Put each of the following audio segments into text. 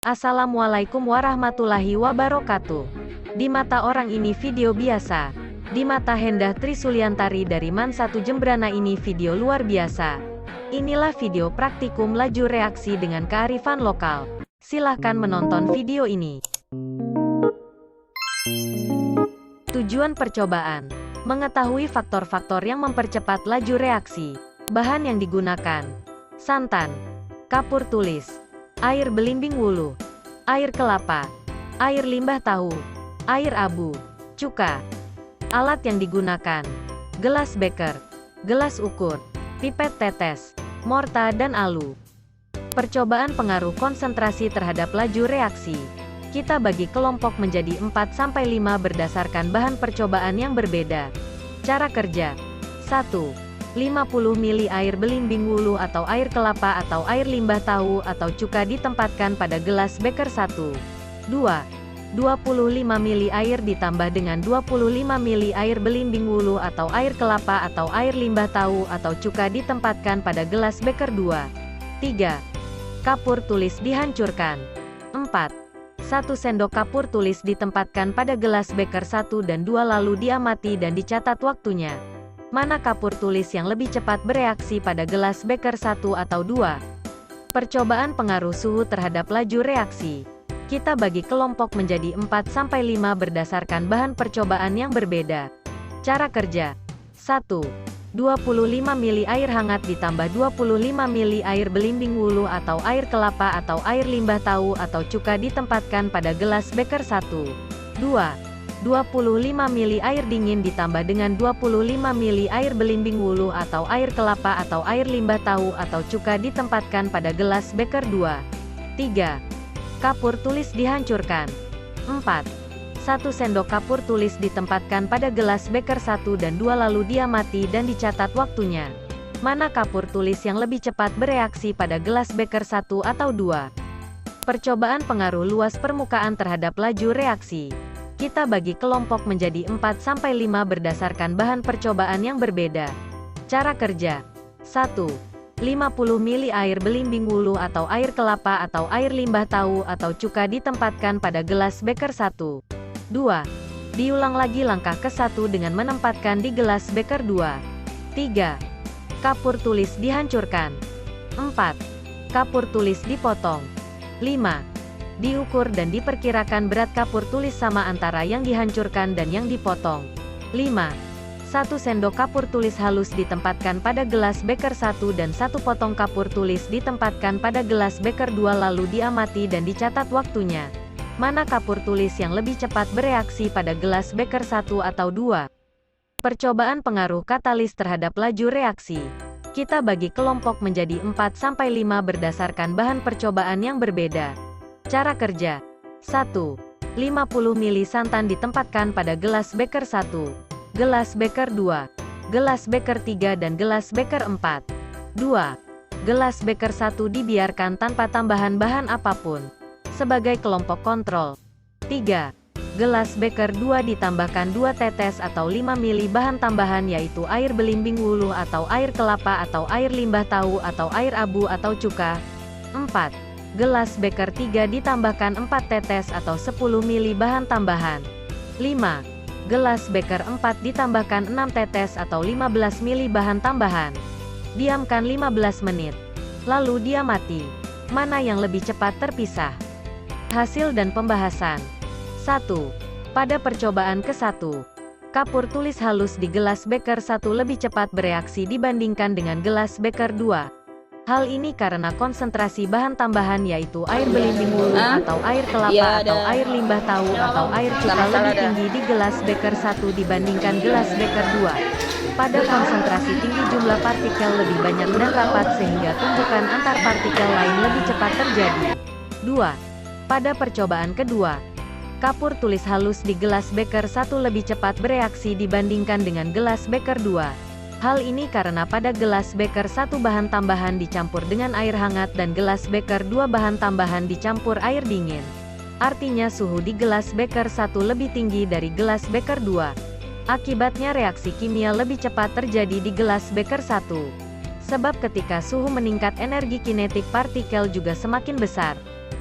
Assalamualaikum warahmatullahi wabarakatuh. Di mata orang ini video biasa. Di mata Hendah Trisuliantari dari Man 1 Jembrana ini video luar biasa. Inilah video praktikum laju reaksi dengan kearifan lokal. Silahkan menonton video ini. Tujuan percobaan: mengetahui faktor-faktor yang mempercepat laju reaksi. Bahan yang digunakan: santan, kapur tulis, air belimbing wuluh, air kelapa, air limbah tahu, air abu, cuka. Alat yang digunakan: gelas beker, gelas ukur, pipet tetes, morta dan alu. Percobaan pengaruh konsentrasi terhadap laju reaksi. Kita bagi kelompok menjadi 4-5 berdasarkan bahan percobaan yang berbeda. Cara kerja: 1. 50 ml air belimbing wuluh atau air kelapa atau air limbah tahu atau cuka ditempatkan pada gelas beker 1. 2. 25 ml air ditambah dengan 25 ml air belimbing wuluh atau air kelapa atau air limbah tahu atau cuka ditempatkan pada gelas beker 2. 3. Kapur tulis dihancurkan. 4. 1 sendok kapur tulis ditempatkan pada gelas beker 1 dan 2 lalu diamati dan dicatat waktunya. Mana kapur tulis yang lebih cepat bereaksi pada gelas beker 1 atau 2? Percobaan pengaruh suhu terhadap laju reaksi. Kita bagi kelompok menjadi 4-5 berdasarkan bahan percobaan yang berbeda. Cara kerja: 1. 25 ml air hangat ditambah 25 ml air belimbing wuluh atau air kelapa atau air limbah tahu atau cuka ditempatkan pada gelas beker 1. 2. 25 ml air dingin ditambah dengan 25 ml air belimbing wuluh atau air kelapa atau air limbah tahu atau cuka ditempatkan pada gelas beker 2. 3. Kapur tulis dihancurkan. 4. 1 sendok kapur tulis ditempatkan pada gelas beker 1 dan 2 lalu diamati dan dicatat waktunya. Mana kapur tulis yang lebih cepat bereaksi pada gelas beker 1 atau 2? Percobaan pengaruh luas permukaan terhadap laju reaksi. Kita bagi kelompok menjadi 4-5 berdasarkan bahan percobaan yang berbeda. Cara kerja: 1. 50 ml air belimbing wuluh atau air kelapa atau air limbah tahu atau cuka ditempatkan pada gelas beker 1. 2. Diulang lagi langkah ke-1 dengan menempatkan di gelas beker 2. 3. Kapur tulis dihancurkan. 4. Kapur tulis dipotong. 5. Diukur dan diperkirakan berat kapur tulis sama antara yang dihancurkan dan yang dipotong. 5. 1 sendok kapur tulis halus ditempatkan pada gelas beker 1 dan 1 potong kapur tulis ditempatkan pada gelas beker 2 lalu diamati dan dicatat waktunya. Mana kapur tulis yang lebih cepat bereaksi pada gelas beker 1 atau 2? Percobaan pengaruh katalis terhadap laju reaksi. Kita bagi kelompok menjadi 4-5 berdasarkan bahan percobaan yang berbeda. Cara kerja: 1. 50 ml santan ditempatkan pada gelas beker 1, gelas beker 2, gelas beker 3 dan gelas beker 4. 2. Gelas beker 1 dibiarkan tanpa tambahan bahan apapun. Sebagai kelompok kontrol. 3. Gelas beker 2 ditambahkan 2 tetes atau 5 ml bahan tambahan yaitu air belimbing wuluh atau air kelapa atau air limbah tahu atau air abu atau cuka. 4. Gelas beker 3 ditambahkan 4 tetes atau 10 ml bahan tambahan. 5. Gelas beker 4 ditambahkan 6 tetes atau 15 ml bahan tambahan. Diamkan 15 menit. Lalu diamati. Mana yang lebih cepat terpisah? Hasil dan pembahasan. 1. Pada percobaan ke-1, kapur tulis halus di gelas beker 1 lebih cepat bereaksi dibandingkan dengan gelas beker 2. Hal ini karena konsentrasi bahan tambahan yaitu air belimbing wuluh atau air kelapa atau air limbah tahu atau air cuka lebih tinggi di gelas beker 1 dibandingkan gelas beker 2. Pada konsentrasi tinggi jumlah partikel lebih banyak dan rapat sehingga tumbukan antar partikel lain lebih cepat terjadi. 2. Pada percobaan kedua, kapur tulis halus di gelas beker 1 lebih cepat bereaksi dibandingkan dengan gelas beker 2. Hal ini karena pada gelas beker 1 bahan tambahan dicampur dengan air hangat dan gelas beker 2 bahan tambahan dicampur air dingin. Artinya suhu di gelas beker 1 lebih tinggi dari gelas beker 2. Akibatnya reaksi kimia lebih cepat terjadi di gelas beker 1. Sebab ketika suhu meningkat energi kinetik partikel juga semakin besar.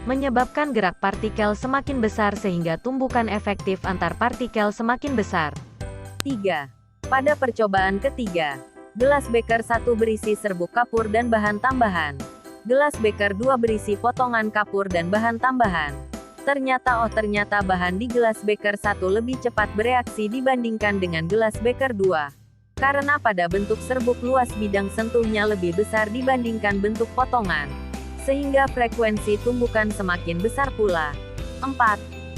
menyebabkan gerak partikel semakin besar sehingga tumbukan efektif antar partikel semakin besar. 3. Pada percobaan ketiga, gelas beker 1 berisi serbuk kapur dan bahan tambahan. Gelas beker 2 berisi potongan kapur dan bahan tambahan. Ternyata bahan di gelas beker 1 lebih cepat bereaksi dibandingkan dengan gelas beker 2. Karena pada bentuk serbuk luas bidang sentuhnya lebih besar dibandingkan bentuk potongan. Sehingga frekuensi tumbukan semakin besar pula. 4.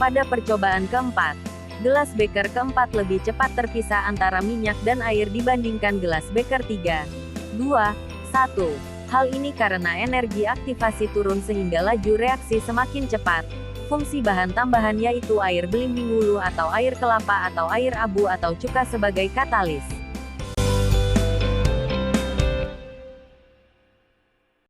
Pada percobaan keempat, gelas beker keempat lebih cepat terpisah antara minyak dan air dibandingkan gelas beker 3, 2, 1. Hal ini karena energi aktivasi turun sehingga laju reaksi semakin cepat. Fungsi bahan tambahan yaitu air belimbing wulu atau air kelapa atau air abu atau cuka sebagai katalis.